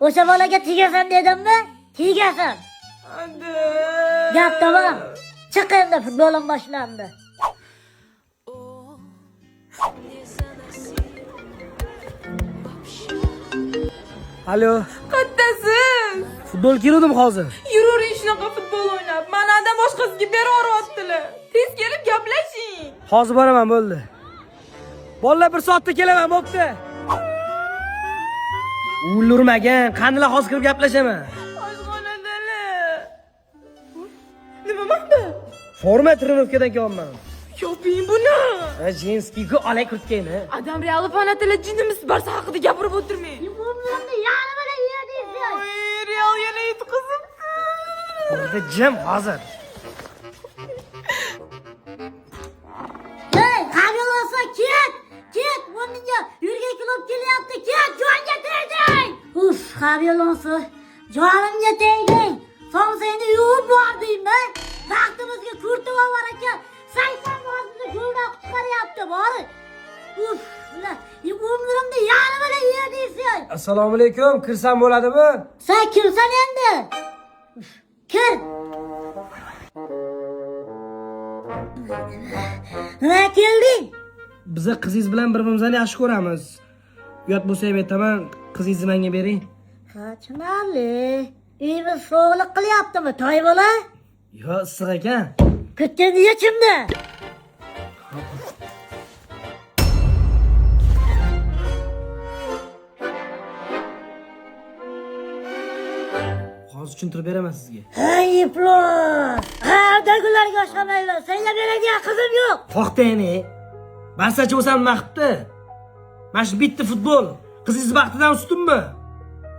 O'sha bolaga tegasan dedimmi? Tegasan. Hadi. Gap tamam. Chiq endi, futbolim boshlandi. Alo, Qattasiz. futbol keldim hozir. Yururing shunaqa futbol o'ynab. Manadan boshqasiga beraveryaptilar. Tez kelib gaplashing. Hozir boraman bo'ldi. Bolalar 1 soatda kelaman, bo'pti. Ulurmagan, qandilar hozir kirib gaplashaman. Oshxonadalar. Nima maqta? Forma trenirovkadan kelyapman. Yoping buni. Jinskiga olay kurtkayni. Adam real fanatilar jinimiz barsa haqida gapirib o'tirmang. Umrimda yana bana yediysan. Oy, real yana yutqizibdi. Hozir jim hozir. Hey, qabul olsa ket. Ket, bunga yurgan klub kelyapti. Ket, jonga tegding. Uf, qabul olsa jonimga tegding. So'ng seni yuvib bordingmi? Vaqtimizga kurtib olar ekan. 80 bozni ko'lda qutqaryapti, bori. Uf, ular umrimda yana bana yediysan. Assalomu alaykum, kirsam bo'ladimi? Sen kimsan endi? Kir. Nima kelding? Biz qizingiz bilan bir-birimizni yaxshi ko'ramiz. Uyat bo'lsa ham aytaman, qizingizni menga bering. Qachonali? Uyimiz sovuqlik qilyaptimi, toy bola? Yo, issiq ekan. Kutgan yechimda. Hozir tushuntirib beraman sizga. Hey, iplos. Ha, dagularga o'xshamaylar. Senga beradigan qizim yo'q. To'xtayni. Barsachi bo'lsam nima qilibdi? Mana shu bitta futbol qizingiz baxtidan ustunmi?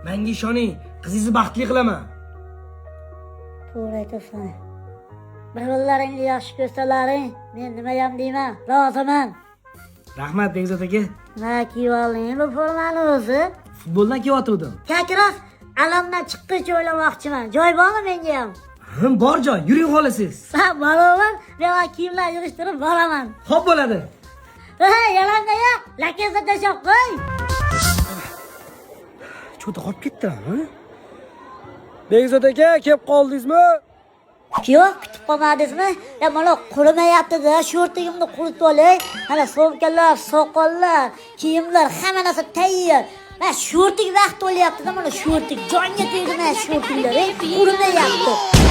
Menga ishoning, qizingizni baxtli qilaman. To'g'ri aytasan. Birollaringni yaxshi ko'rsalaring, men nima ham deyman, roziman. Rahmat Begzod aka. Nima kiyvolding bu formani o'zi? Futboldan kelyotgandim. Kakros alamdan chiqqich o'ylamoqchiman. Joy bormi menga ham? Bor joy, yuring xolasiz. Ha, boraman. Men kiyimlar yig'ishtirib boraman. Xo'p bo'ladi. Hey, yalangaya, lakasa tashab qo'y. Cho'ta qolib ketdimi? Begzod aka, kelib qoldingizmi? Yo'q, kutib qolmadingizmi? Ya mana qurimayapti-da, shortigimni quritib olay. Mana sumkalar, soqollar, kiyimlar hamma narsa tayyor. Men shortig vaqt o'lyapti-da, mana shortig jonga tegdi, men shortinglar, qurimayapti.